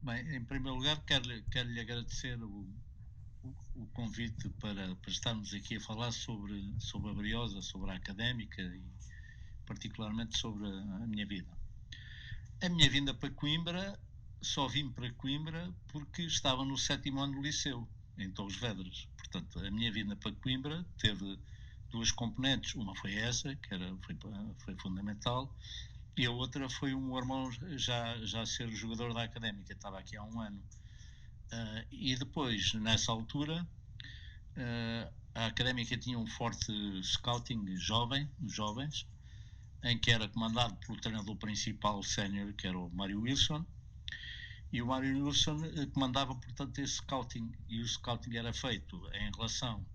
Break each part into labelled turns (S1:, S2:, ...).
S1: Bem, em primeiro lugar, quero-lhe agradecer o convite para estarmos aqui a falar sobre a Briosa, sobre a Académica e particularmente sobre a minha vida. A minha vinda para Coimbra, só vim para Coimbra porque estava no 7º ano do liceu, em Torres Vedras. Portanto, a minha vinda para Coimbra teve duas componentes. Uma foi essa, foi fundamental, e a outra foi o meu irmão já ser jogador da Académica, estava aqui há um ano. E depois, nessa altura, a Académica tinha um forte scouting jovens, em que era comandado pelo treinador principal sénior, que era o Mário Wilson, e o Mário Wilson comandava, portanto, esse scouting, e o scouting era feito em relação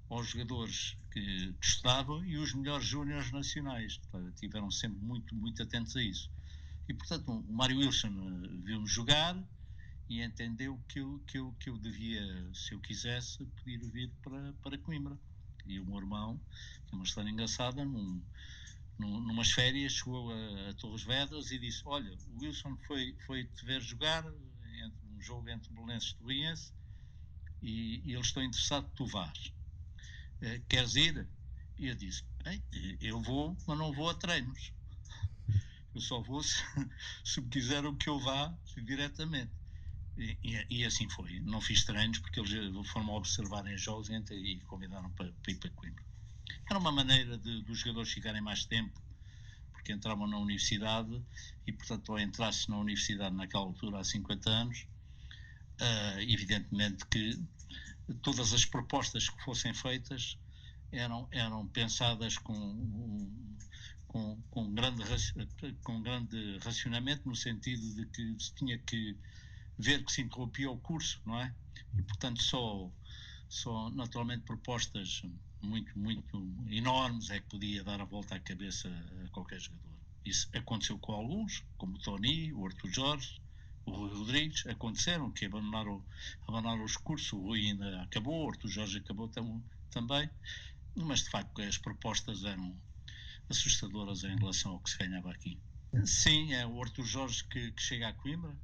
S1: aos jogadores que estudavam e os melhores júniores nacionais. Tiveram sempre muito atentos a isso. E, portanto, o Mário Wilson viu-me jogar e entendeu que eu devia, se eu quisesse, poder vir para Coimbra. E o meu irmão, que é uma história engraçada, numas férias, chegou a Torres Vedras e disse: olha, o Wilson foi-te ver jogar um jogo entre Belenenses e Torriense e eles estão interessados que tu vás. Queres ir? E eu disse: eu vou, mas não vou a treinos. Eu só vou se me quiseram que eu vá diretamente. E assim foi. Não fiz treinos porque eles foram observar em jogos e convidaram para ir para Coimbra. Era uma maneira dos jogadores ficarem mais tempo, porque entravam na universidade e, portanto, ao entrasse na universidade naquela altura, há 50 anos, evidentemente que todas as propostas que fossem feitas eram pensadas com grande racionamento, no sentido de que se tinha que ver que se interrompia o curso, não é? E, portanto, só naturalmente propostas muito enormes é que podia dar a volta à cabeça a qualquer jogador. Isso aconteceu com alguns, como o Tony, o Arthur Jorge, o Rui Rodrigues, aconteceram que abandonaram os cursos. O Rui ainda acabou, o Arthur Jorge acabou também, mas de facto as propostas eram assustadoras em relação ao que se ganhava aqui. Sim, é o Arthur Jorge que chega a Coimbra,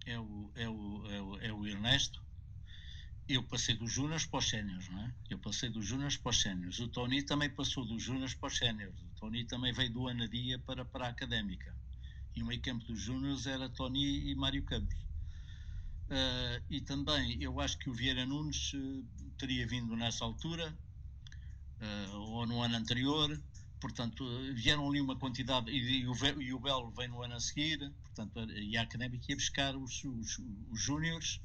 S1: é o Ernesto. Eu passei dos Júniors para os Séniores, não é? Eu passei dos Júniors para os Séniores. O Tony também passou dos Júniors para os Séniores. O Tony também veio do Anadia para a Académica. E o meio campo dos Júniors era Tony e Mário Campos. E também, eu acho que o Vieira Nunes teria vindo nessa altura, ou no ano anterior. Portanto, vieram ali uma quantidade, e o Belo vem no ano a seguir, portanto, e a Académica ia buscar os Júniors,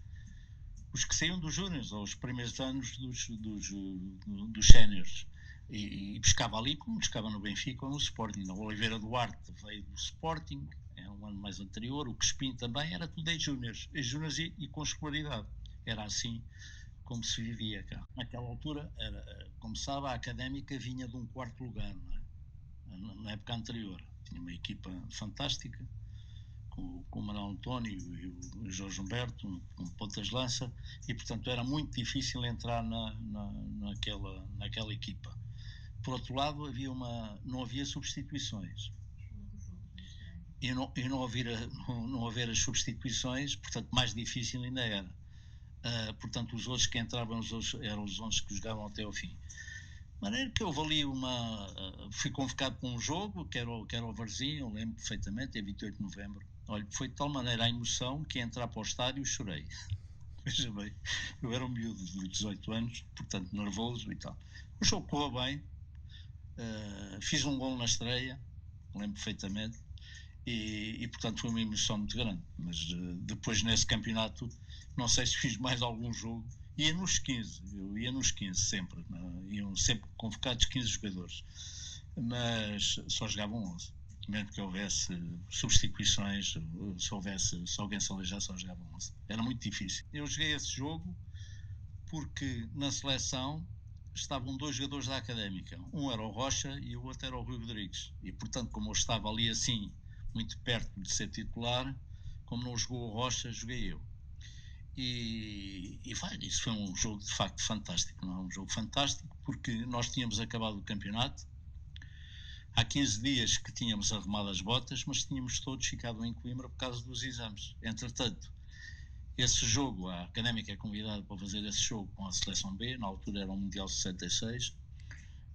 S1: os que saíam dos Júniors, aos primeiros anos dos Séniores. E buscava ali, como buscava no Benfica ou no Sporting. O Oliveira Duarte veio do Sporting, é um ano mais anterior. O Crespim também, era tudo em Júniors. E com escolaridade. Era assim como se vivia cá. Naquela altura, começava a Académica, vinha de um quarto lugar, não é? Na época anterior. Tinha uma equipa fantástica, com o Manuel António e o Jorge Humberto, com pontas de lança, e portanto era muito difícil entrar naquela equipa. Por outro lado, não havia substituições. E não haver as substituições, portanto, mais difícil ainda era. Portanto, os outros que entravam eram os 11 que jogavam até ao fim. De maneira que houve ali fui convocado para um jogo, que era o Varzim, eu lembro perfeitamente, é 28 de novembro. Olha, foi de tal maneira a emoção que, entrar para o estádio, chorei. Veja bem, eu era um miúdo de 18 anos, portanto nervoso e tal. O jogo correu bem, fiz um gol na estreia, lembro perfeitamente, e portanto foi uma emoção muito grande. Mas depois, nesse campeonato, não sei se fiz mais algum jogo. Eu ia nos 15 sempre, iam sempre convocados 15 jogadores, mas só jogavam 11. Mesmo que houvesse substituições, se alguém se aleijasse, só jogavam 11. Era muito difícil. Eu joguei esse jogo porque na seleção estavam dois jogadores da Académica. Um era o Rocha e o outro era o Rui Rodrigues. E, portanto, como eu estava ali assim, muito perto de ser titular, como não jogou o Rocha, joguei eu. Isso foi um jogo de facto fantástico, não é? Um jogo fantástico porque nós tínhamos acabado o campeonato. Há 15 dias que tínhamos arrumado as botas, mas tínhamos todos ficado em Coimbra por causa dos exames. Entretanto, esse jogo, a Académica é convidada para fazer esse jogo com a Seleção B, na altura era o Mundial 66,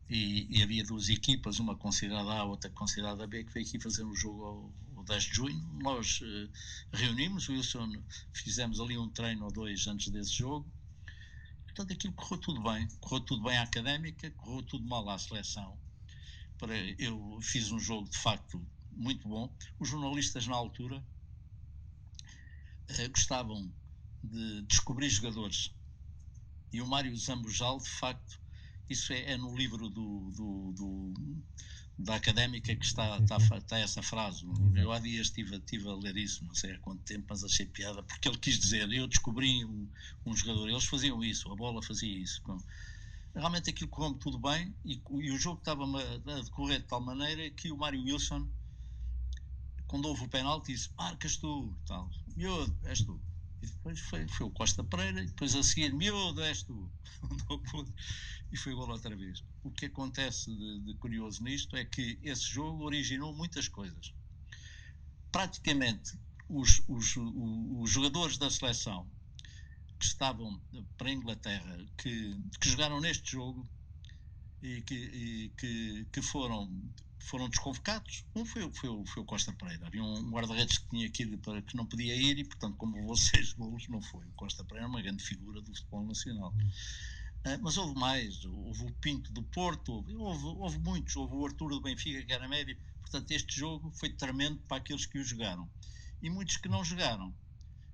S1: e havia duas equipas, uma considerada A, outra considerada B, que veio aqui fazer um jogo ao 10 de junho. Nós reunimos, o Wilson, fizemos ali um treino ou dois antes desse jogo. Portanto, aquilo correu tudo bem à Académica, correu tudo mal à seleção. Eu fiz um jogo de facto muito bom. Os jornalistas na altura gostavam de descobrir jogadores, e o Mário Zambujal, de facto, isso é no livro da Académica que está essa frase. Eu há dias estive a ler isso, não sei há quanto tempo, mas achei piada, porque ele quis dizer, eu descobri um jogador, eles faziam isso, a bola fazia isso. Realmente aquilo correu tudo bem, e o jogo estava a decorrer de tal maneira que o Mário Wilson, quando houve o penalti, disse, marcas tu, tal, miúdo, és tu. E depois foi o Costa Pereira, e depois a seguir, miúdo, és tu. E foi gol outra vez. O que acontece de curioso nisto é que esse jogo originou muitas coisas. Praticamente os jogadores da seleção que estavam para a Inglaterra, que jogaram neste jogo e que foram desconvocados. Um foi o Costa Pereira. Havia um guarda-redes que tinha que ir que não podia ir, e portanto, como levou 6 golos, não foi. O Costa Pereira é uma grande figura do futebol nacional. Mas houve mais, houve o Pinto do Porto, houve muitos, houve o Arturo do Benfica, que era médio. Portanto, este jogo foi tremendo para aqueles que o jogaram. E muitos que não jogaram,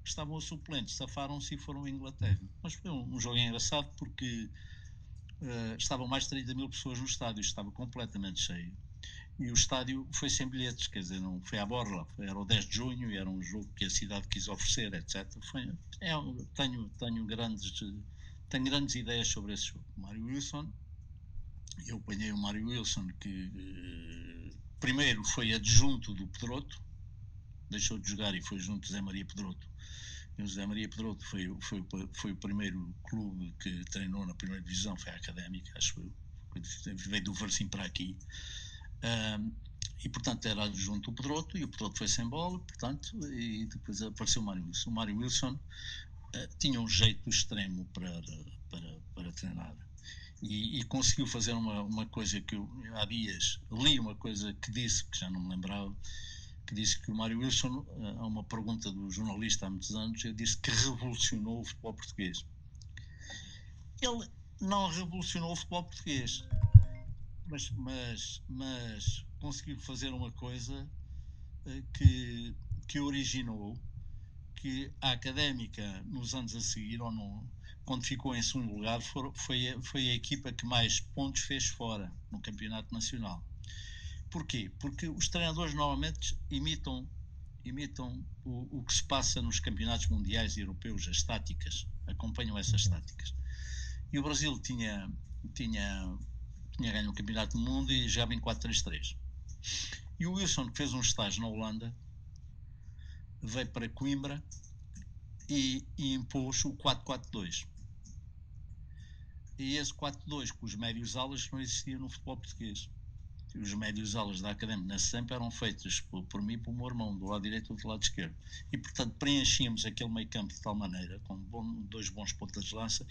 S1: estavam a suplentes, safaram-se e foram à Inglaterra. Mas foi um jogo engraçado, porque estavam mais de 30 mil pessoas no estádio, estava completamente cheio. E o estádio foi sem bilhetes, quer dizer, não foi à borla, era o 10 de junho e era um jogo que a cidade quis oferecer, etc. Tenho grandes ideias sobre esse jogo. Mário Wilson, eu apanhei o Mário Wilson, que primeiro foi adjunto do Pedroto, deixou de jogar e foi junto de Zé Maria Pedroto. E o Zé Maria Pedroto foi o primeiro clube que treinou na primeira divisão, foi a Académica, acho eu, veio do Varzim para aqui. E portanto era adjunto o Pedroto, e o Pedroto foi sem bola, portanto, e depois apareceu o Mário Wilson. O Mário Wilson tinha um jeito extremo para treinar, e conseguiu fazer uma coisa que eu há dias li, uma coisa que disse, que já não me lembrava, que disse que o Mário Wilson, a uma pergunta do jornalista há muitos anos, ele disse que revolucionou o futebol português. Ele não revolucionou o futebol português, mas conseguiu fazer uma coisa que originou que a Académica, nos anos a seguir, ou não, quando ficou em segundo lugar, foi a equipa que mais pontos fez fora no campeonato nacional. Porquê? Porque os treinadores normalmente imitam o que se passa nos campeonatos mundiais e europeus, as táticas, acompanham essas táticas. E o Brasil tinha ganho o campeonato do mundo e jogava em 4-3-3. E o Wilson, que fez um estágio na Holanda, veio para Coimbra e impôs o 4-4-2. E esse 4-2 com os médios alas não existia no futebol português. Os médios alas da Académica nesse tempo eram feitos por mim e pelo meu irmão, do lado direito ou do lado esquerdo. E portanto preenchíamos aquele meio campo de tal maneira, com dois bons pontas de lança,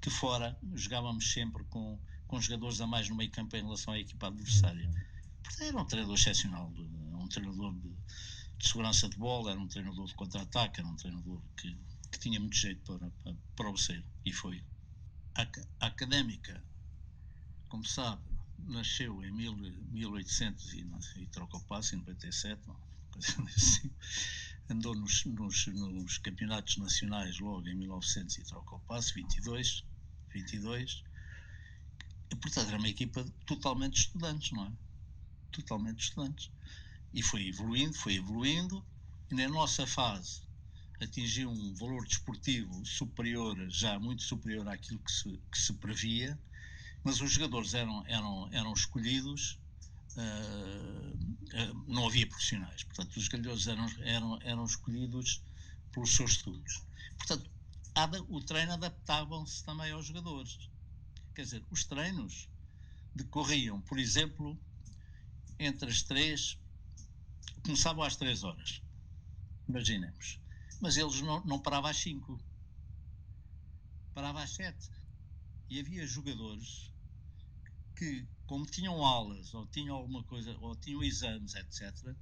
S1: que fora jogávamos sempre com jogadores a mais no meio campo em relação à equipa adversária. Portanto, era um treinador excepcional, um treinador de segurança de bola, era um treinador de contra-ataque, era um treinador que tinha muito jeito para o ser, e foi. A Académica, como sabe, nasceu em 1800 e troca o passo, em 97, assim. Andou nos campeonatos nacionais logo em 1900 e troca o passo, 22, e portanto era uma equipa totalmente de estudantes, não é? Totalmente de estudantes. E foi evoluindo, e na nossa fase atingiu um valor desportivo superior, já muito superior àquilo que se previa, mas os jogadores eram escolhidos, não havia profissionais, portanto os jogadores eram escolhidos pelos seus estudos. Portanto, o treino adaptavam-se também aos jogadores. Quer dizer, os treinos decorriam, por exemplo, entre as 3, começavam às 3 horas, imaginemos. mas eles não paravam às 5, parava às 7. E havia jogadores que, como tinham aulas, ou tinham alguma coisa, ou tinham exames, etc.,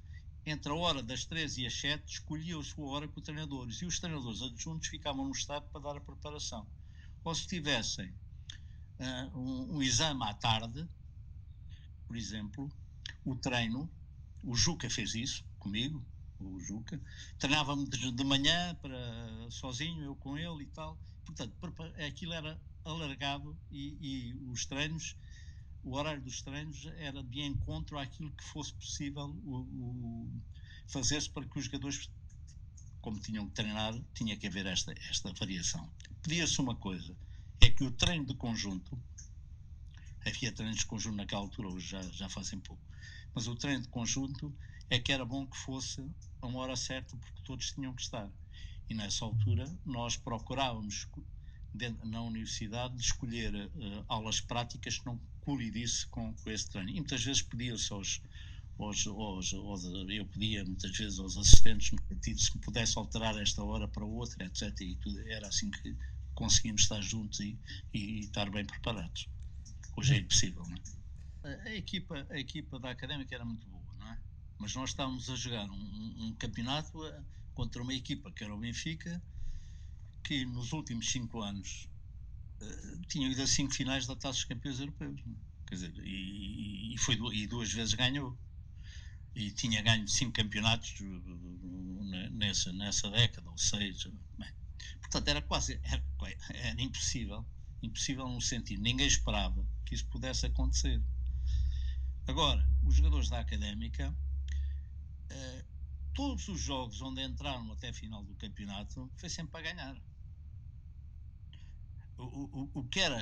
S1: entre a hora das 3 e as 7, escolhiam a sua hora com os treinadores. E os treinadores adjuntos ficavam no estado para dar a preparação. Ou se tivessem um exame à tarde, por exemplo, o treino, o Juca fez isso comigo, o Juca, treinava-me de manhã sozinho, eu com ele e tal. Portanto, aquilo era alargado e os treinos, o horário dos treinos era de encontro àquilo que fosse possível fazer-se para que os jogadores, como tinham que treinar, tinha que haver esta variação. Pedia-se uma coisa, é que o treino de conjunto, havia treinos de conjunto naquela altura, hoje já fazem pouco, mas o treino de conjunto é que era bom que fosse a uma hora certa, porque todos tinham que estar. E nessa altura nós procurávamos, na universidade, de escolher aulas práticas que não colidisse com esse treino. E muitas vezes pedia-se eu pedia muitas vezes aos assistentes se me pudesse alterar esta hora para outra, etc. E tudo, era assim que conseguimos estar juntos e estar bem preparados. Hoje é impossível, não é? A equipa da Académica era muito boa, não é? Mas nós estávamos a jogar um campeonato contra uma equipa que era o Benfica, que nos últimos 5 anos tinha ido a 5 finais da Taça dos Campeões Europeus, não é? Quer dizer, e 2 vezes ganhou. E tinha ganho 5 campeonatos nessa década, ou 6. Portanto, era impossível no sentido, ninguém esperava que isso pudesse acontecer. Agora, os jogadores da Académica, todos os jogos onde entraram até a final do campeonato, foi sempre para ganhar. O que era...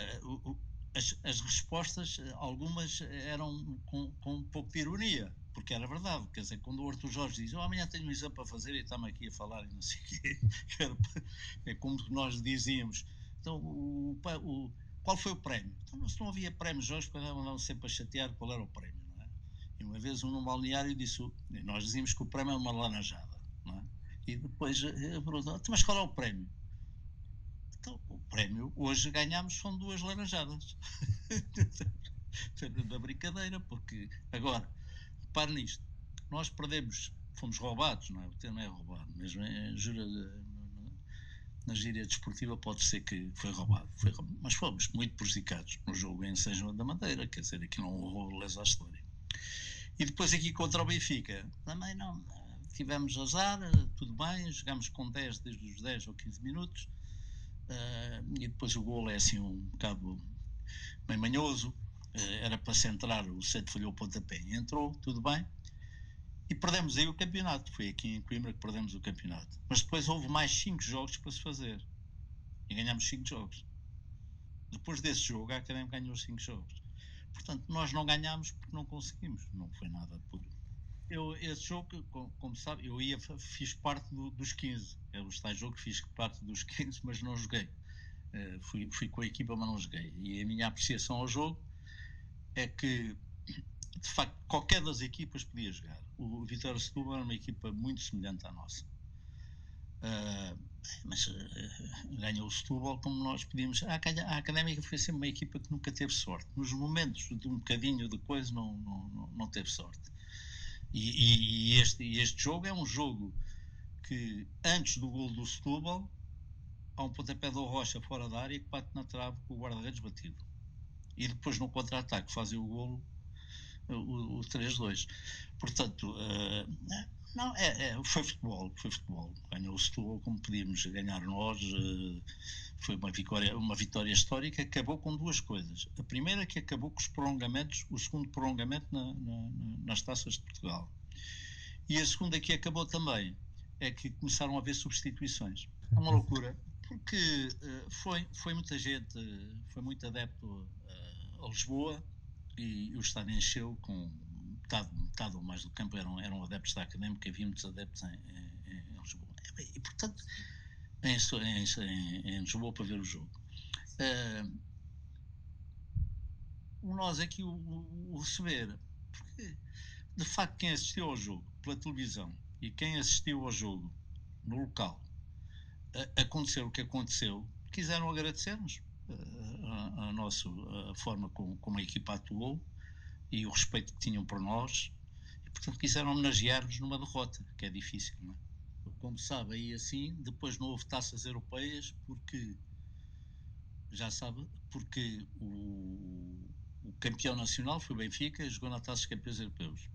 S1: as respostas, algumas eram com um pouco de ironia, porque era verdade. Quer dizer, quando o Arthur Jorge diz amanhã tenho um exame para fazer e estamos aqui a falar e não sei o quê, é como nós dizíamos. Então, qual foi o prémio? Então, se não havia prémio, Jorge, porque andavam sempre a chatear qual era o prémio, não é? E uma vez num balneário disse, nós dizíamos que o prémio é uma laranjada, não é? E depois perguntou, mas qual é o prémio? Então, o prémio hoje ganhamos são 2 laranjadas. Da brincadeira, porque agora, repare nisto, nós perdemos, fomos roubados, não é? O termo é roubado, mesmo na gíria desportiva pode ser que foi roubado, mas fomos muito prejudicados no jogo em São João da Madeira, quer dizer, aqui não houve lesa à história. E depois aqui contra o Benfica, também não, tivemos azar, tudo bem, jogámos com 10 desde os 10 ou 15 minutos, e depois o golo é assim um bocado meio manhoso, era para centrar, o Sete falhou o pontapé, entrou, tudo bem, e perdemos aí o campeonato. Foi aqui em Coimbra que perdemos o campeonato, mas depois houve mais 5 jogos para se fazer e ganhamos 5 jogos. Depois desse jogo a Académica ganhou os 5 jogos, portanto nós não ganhámos porque não conseguimos, não foi nada por... Esse jogo, como sabe, fiz parte dos 15, é o tais jogo que fiz parte dos 15, mas não joguei. Fui com a equipa, mas não joguei. E a minha apreciação ao jogo é que, de facto, qualquer das equipas podia jogar. O Vitória Setúbal era uma equipa muito semelhante à nossa. Mas ganhou o Setúbal como nós pedimos. A Académica foi sempre uma equipa que nunca teve sorte. Nos momentos de um bocadinho de coisa, não teve sorte. E este jogo é um jogo que, antes do golo do Setúbal, há um pontapé do Rocha fora da área que bate na trave com o guarda-redes batido. E depois no contra-ataque fazem o golo, o 3-2. Portanto, não, foi futebol. Ganhou o Setúbal como podíamos ganhar nós. Foi uma vitória histórica que acabou com 2 coisas. A primeira que acabou com os prolongamentos, o segundo prolongamento nas taças de Portugal. E a segunda que acabou também é que começaram a haver substituições. É uma loucura, porque foi muita gente, foi muito adepto a Lisboa e o estádio encheu com metade ou mais do campo eram adeptos da Académica, havia muitos adeptos em Lisboa. E, portanto, em Lisboa para ver o jogo. Nós aqui o receber, porque de facto quem assistiu ao jogo pela televisão e quem assistiu ao jogo no local aconteceu o que aconteceu, quiseram agradecer-nos a forma como a equipa atuou e o respeito que tinham por nós, e portanto quiseram homenagear-nos numa derrota, que é difícil, não é? Como sabe, aí assim, depois não houve taças europeias, porque, já sabe, porque o campeão nacional foi o Benfica, jogou na Taça dos Campeões Europeus.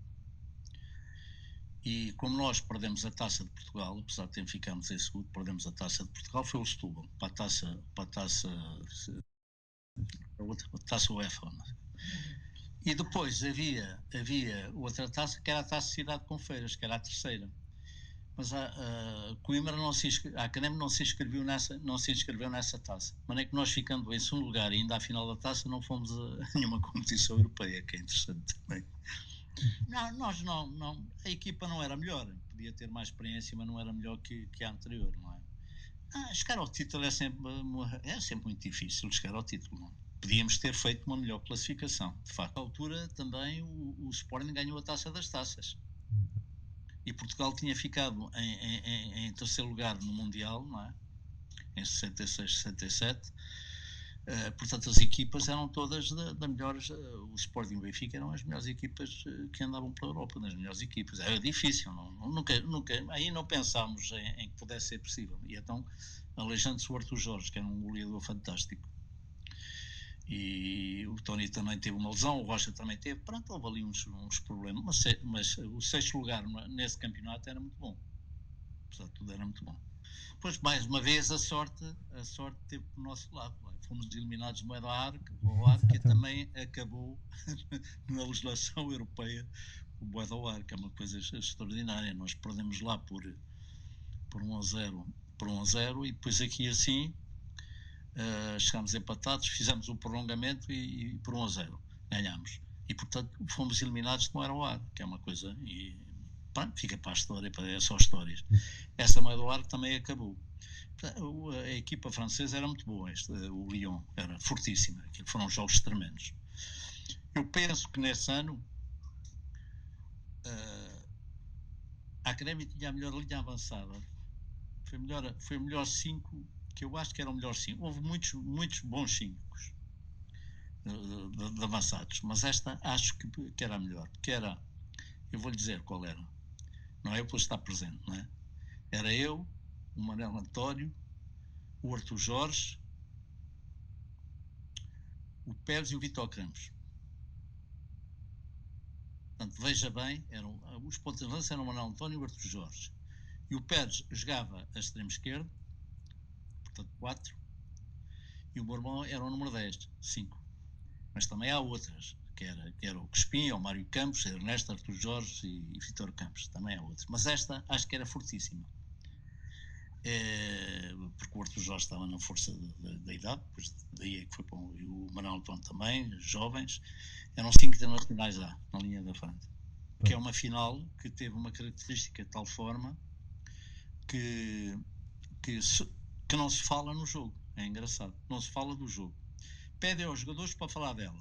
S1: E como nós perdemos a Taça de Portugal, apesar de termos ficado em segundo, perdemos a Taça de Portugal, foi o Setúbal, para a taça UEFA. E depois havia outra taça, que era a Taça Cidade com Feiras, que era a terceira. Mas a Coimbra a Académica não se inscreveu nessa taça. Mas é que nós, ficando em segundo lugar e ainda à final da taça, não fomos a nenhuma competição europeia, que é interessante também. Não, nós não. A equipa não era melhor, podia ter mais experiência, mas não era melhor que a anterior, não é? Chegar ao título é sempre muito difícil, chegar ao título, não é? Podíamos ter feito uma melhor classificação, de facto. Na altura também o Sporting ganhou a Taça das Taças. E Portugal tinha ficado em terceiro lugar no Mundial, não é? Em 66, 67. Portanto, as equipas eram todas da melhores. O Sporting e o Benfica eram as melhores equipas que andavam pela Europa, das melhores equipas. Era difícil, nunca, aí não pensámos em que pudesse ser possível. E então, Alexandre o Arthur Jorge, que era um goleador fantástico. E o Tony também teve uma lesão, o Rocha também teve. Pronto, houve ali uns problemas, mas o sexto lugar nesse campeonato era muito bom. Apesar de tudo, era muito bom. Pois, mais uma vez, a sorte teve do nosso lado. Fomos eliminados no Moeda Ar, que também acabou na legislação europeia, o Moeda Ar, que é uma coisa extraordinária. Nós perdemos lá por 1-0, e depois aqui assim chegámos empatados, fizemos um prolongamento e por 1-0 ganhámos. E portanto fomos eliminados de Moeda Ar, que é uma coisa. E pronto, fica para a história, é só histórias. Essa Moeda Ar também acabou. A equipa francesa era muito boa, o Lyon era fortíssima, foram jogos tremendos. Eu penso que nesse ano a Académica tinha a melhor linha avançada, foi o melhor 5, que eu acho que era o melhor 5. Houve muitos bons 5 de avançados, mas esta acho que era a melhor, que era, eu vou lhe dizer qual era, não é por estar presente, não é? Era eu, o Manuel António, o Arthur Jorge, o Pérez e o Vitor Campos. Portanto, veja bem, os pontos de lança eram o Manuel António e o Arthur Jorge. E o Pérez jogava a extremo esquerdo, portanto 4, e o meu irmão era o número 10, 5. Mas também há outras, que era o Crespim, o Mário Campos, Ernesto, Arthur Jorge e Vitor Campos, também há outras. Mas esta acho que era fortíssima. Porque o Arthur Jorge estava na força da idade, depois daí é que foi para o Manuel António também, jovens. Eram 5 internacionais lá, na linha da frente. Que é uma final que teve uma característica de tal forma que não se fala no jogo. É engraçado, não se fala do jogo. Pedem aos jogadores para falar dela.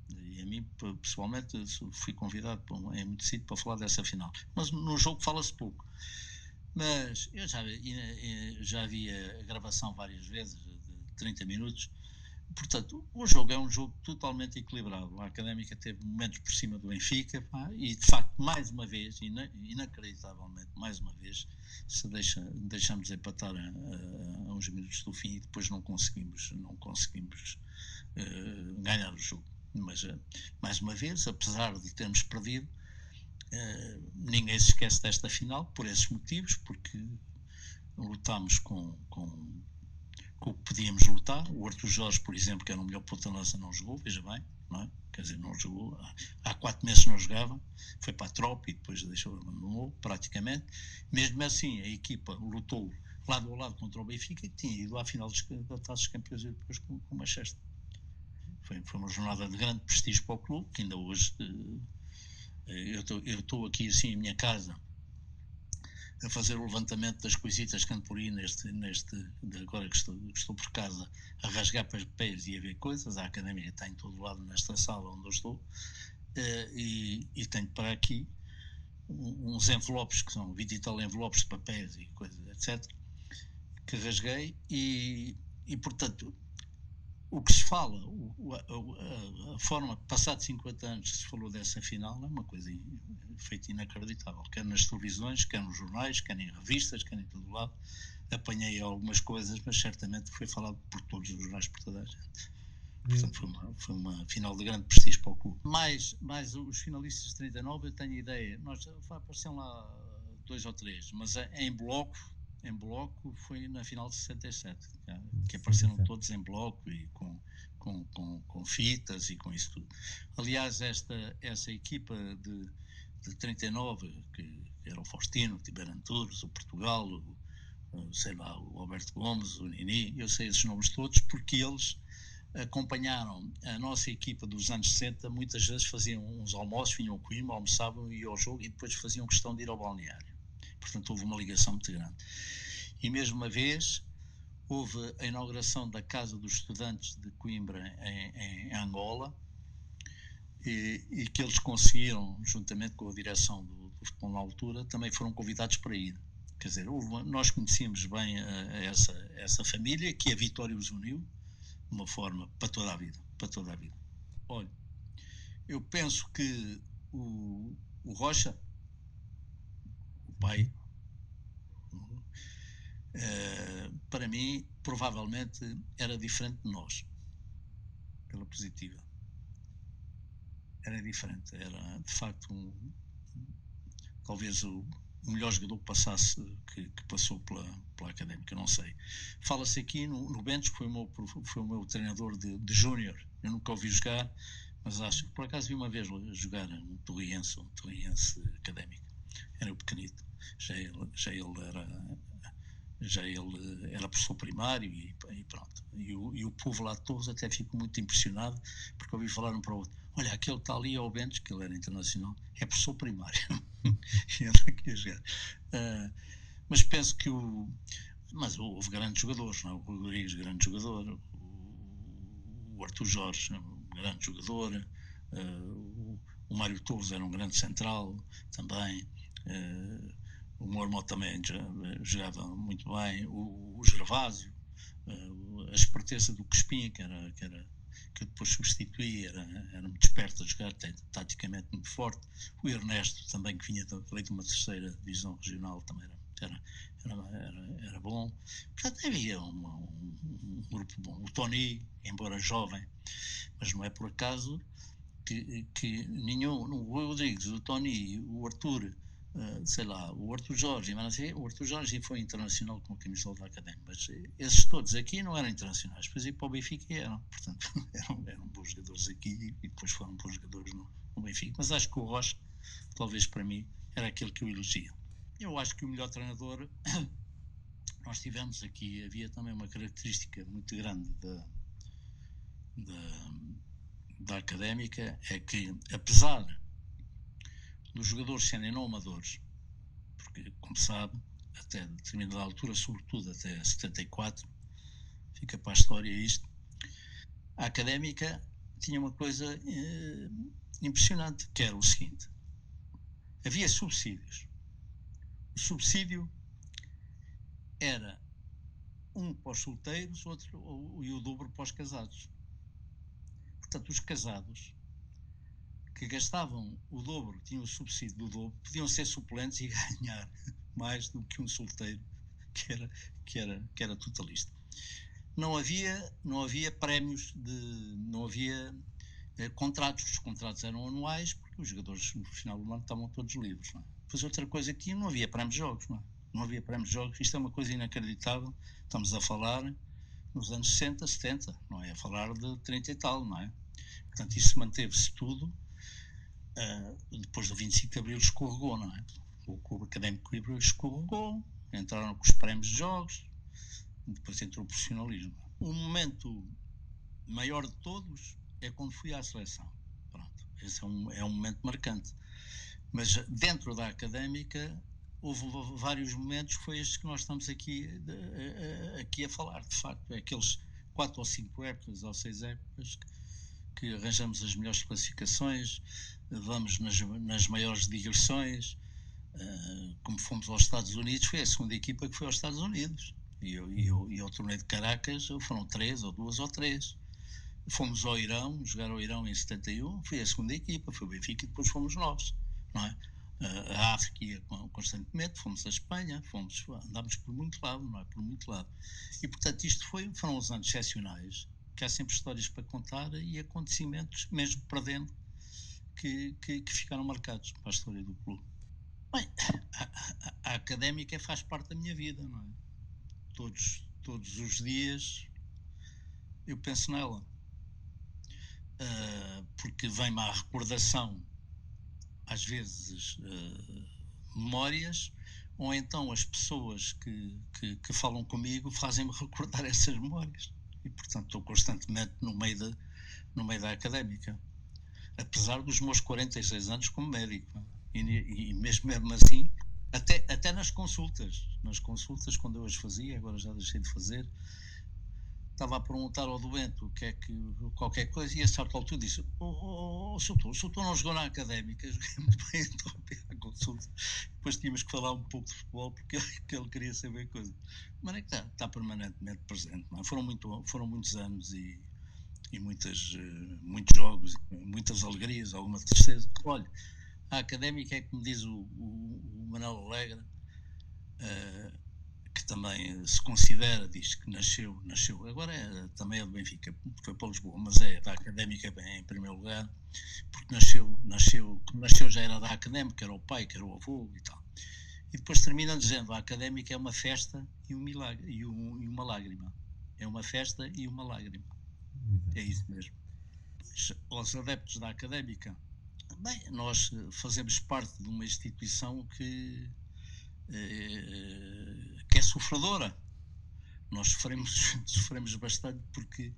S1: E a mim, pessoalmente, fui convidado em muito sítio para falar dessa final. Mas no jogo fala-se pouco. Mas eu já vi a gravação várias vezes, de 30 minutos. Portanto, o jogo é um jogo totalmente equilibrado. A Académica teve momentos por cima do Benfica, e de facto, mais uma vez, inacreditavelmente, mais uma vez, deixamos empatar a uns minutos do fim e depois não conseguimos ganhar o jogo. Mas, mais uma vez, apesar de termos perdido, ninguém se esquece desta final por esses motivos, porque lutámos com o que podíamos lutar. O Arthur Jorge, por exemplo, que era o melhor ponta de lança, não jogou, veja bem, não é? Quer dizer, não jogou, há 4 meses não jogava, foi para a tropa e depois abandonou praticamente. Mesmo assim, a equipa lutou lado a lado contra o Benfica e tinha ido à final da Taça dos Campeões Europeus com o Manchester. Foi uma jornada de grande prestígio para o clube, que ainda hoje eu estou aqui assim em minha casa a fazer o levantamento das coisitas que ando por aí agora que estou por casa, a rasgar papéis e a ver coisas. A Académica está em todo lado nesta sala onde eu estou, e tenho para aqui uns envelopes, que são 20 e tal envelopes de papéis e coisas, etc., que rasguei e portanto, o que se fala, a forma, passado 50 anos que se falou dessa final, é uma coisa feita inacreditável, quer nas televisões, quer nos jornais, quer em revistas, quer em todo lado. Apanhei algumas coisas, mas certamente foi falado por todos os jornais, por toda a gente. Portanto, foi uma final de grande prestígio para o clube. Mais os finalistas de 39, eu tenho ideia, apareceram lá 2 ou 3, mas em bloco foi na final de 67, que apareceram todos em bloco e com fitas e com isso tudo. Aliás, essa equipa de 39, que era o Faustino, o Tiberanturos, o Portugal, sei lá, o Alberto Gomes, o Nini, eu sei esses nomes todos porque eles acompanharam a nossa equipa dos anos 60, muitas vezes faziam uns almoços, vinham ao Coimbra, almoçavam e iam ao jogo e depois faziam questão de ir ao balneário. Portanto, houve uma ligação muito grande. E mesmo uma vez houve a inauguração da Casa dos Estudantes de Coimbra em Angola e que eles conseguiram, juntamente com a direção do futebol na altura, também foram convidados para ir. Quer dizer, nós conhecíamos bem essa família, que a Vitória os uniu de uma forma para toda a vida. Olha, eu penso que o Rocha, o pai, para mim, provavelmente era diferente de nós, pela positiva. Era diferente, era de facto talvez o melhor jogador que passou pela Académica, não sei. Fala-se aqui no Bentes, que foi o meu treinador de júnior. Eu nunca ouvi jogar, mas acho que por acaso vi uma vez jogar um Torriense Académico. Era o pequenito. Já ele era professor primário e pronto. E o povo lá de Torres até ficou muito impressionado, porque ouvi falar um para o outro: olha, aquele está ali ao Bentes, que ele era internacional, é professor primário. E anda aqui a jogar. Mas penso que mas houve grandes jogadores, não é? O Rodrigues, grande jogador, o Arthur Jorge, grande jogador, o Mário Torres era um grande central também, o Mormont também jogava muito bem, o Gervásio, a esperteza do Crespim, que eu depois substituí, era muito esperto a jogar, taticamente muito forte. O Ernesto também, que vinha de uma terceira divisão regional, também era bom. Portanto, havia um grupo bom. O Tony, embora jovem, mas não é por acaso que nenhum, o Rodrigues, o Tony, o Arthur, sei lá, o Arthur Jorge, o Arthur Jorge foi internacional com a camisola da Académica, mas esses todos aqui não eram internacionais, depois ir para o Benfica eram, portanto, eram bons jogadores aqui e depois foram bons jogadores no Benfica, mas acho que o Rocha, talvez para mim, era aquele que eu elogio. Eu acho que o melhor treinador, nós tivemos aqui, havia também uma característica muito grande da Académica, é que apesar dos jogadores serem não amadores, porque, como sabe, até determinada altura, sobretudo até 74, fica para a história isto, a Académica tinha uma coisa impressionante, que era o seguinte: havia subsídios. O subsídio era um para os solteiros, e o dobro para os casados. Portanto, os casados que gastavam o dobro, tinham o subsídio do dobro, podiam ser suplentes e ganhar mais do que um solteiro que era totalista. Não havia prémios, não havia contratos. Os contratos eram anuais, porque os jogadores no final do ano estavam todos livres. Não é? Depois outra coisa que não havia prémios de jogos. Não havia prémios de jogos. Isto é uma coisa inacreditável. Estamos a falar nos anos 60, 70, não é? A falar de 30 e tal, não é? Portanto, isso manteve-se tudo. Depois do 25 de Abril escorregou, não é? O Clube Académico de Coimbra escorregou, entraram com os prémios de jogos, depois entrou o profissionalismo. O momento maior de todos é quando fui à seleção. Pronto, esse é um momento marcante. Mas dentro da Académica houve vários momentos, foi estes que nós estamos aqui a falar, de facto, aqueles 4 ou 5 épocas ou 6 épocas que arranjamos as melhores classificações, vamos nas maiores digressões, como fomos aos Estados Unidos, foi a segunda equipa que foi aos Estados Unidos. E ao torneio de Caracas foram 3 ou 2 ou 3. Fomos ao Irão, jogar ao Irão em 71, foi a segunda equipa, foi o Benfica e depois fomos nós, não é? A África ia constantemente, fomos a Espanha, andámos por muito lado, não é? Por muito lado. E portanto isto foram os anos excepcionais, que há sempre histórias para contar e acontecimentos, mesmo perdendo, que ficaram marcados para a história do clube. Bem, a Académica faz parte da minha vida, não é? Todos os dias eu penso nela. Porque vem-me à recordação, às vezes, memórias, ou então as pessoas que falam comigo fazem-me recordar essas memórias. E, portanto, estou constantemente no meio da Académica. Apesar dos meus 46 anos como médico. E mesmo assim, até nas consultas, quando eu as fazia, agora já deixei de fazer, estava a perguntar ao doente o que é que, qualquer coisa, e a certa altura disse: o doutor não jogou na Académica, joguei muito bem, interrompi a consulta. Depois tínhamos que falar um pouco de futebol, porque ele queria saber coisas. Mas é que está permanentemente presente, não é? Foram muitos anos e muitos jogos, muitas alegrias, alguma tristeza. Olha, a Académica é como diz o Manuel Alegre, que também se considera, diz que nasceu, agora também é do Benfica, foi para Lisboa, mas é da Académica bem, em primeiro lugar, porque nasceu já era da Académica, era o pai, que era o avô e tal. E depois termina dizendo: a Académica é uma festa e um milagre, e uma lágrima. É uma festa e uma lágrima. É isso mesmo. Pois, aos adeptos da Académica, bem, nós fazemos parte de uma instituição que é sofredora. Nós sofremos bastante porque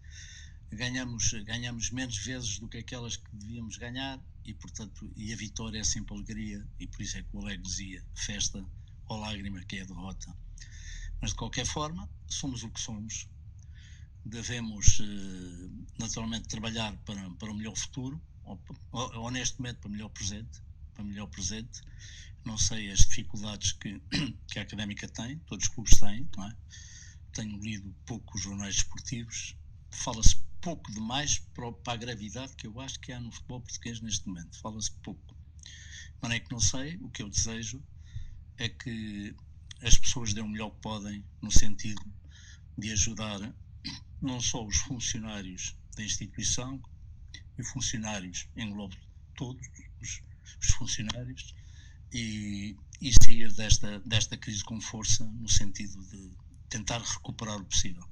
S1: ganhamos menos vezes do que aquelas que devíamos ganhar e, portanto, a vitória é sempre alegria, e por isso é que o Alegre dizia festa ou lágrima, que é a derrota. Mas de qualquer forma, somos o que somos. Devemos naturalmente trabalhar para um melhor futuro, ou neste momento para melhor presente. Não sei as dificuldades que a Académica tem, todos os clubes têm, não é? Tenho lido pouco os jornais esportivos, fala-se pouco demais para a gravidade que eu acho que há no futebol português neste momento, fala-se pouco. Mas é que não sei, o que eu desejo é que as pessoas dêem o melhor que podem, no sentido de ajudar não só os funcionários da instituição, e funcionários, englobo todos os funcionários, e sair desta crise com força, no sentido de tentar recuperar o possível.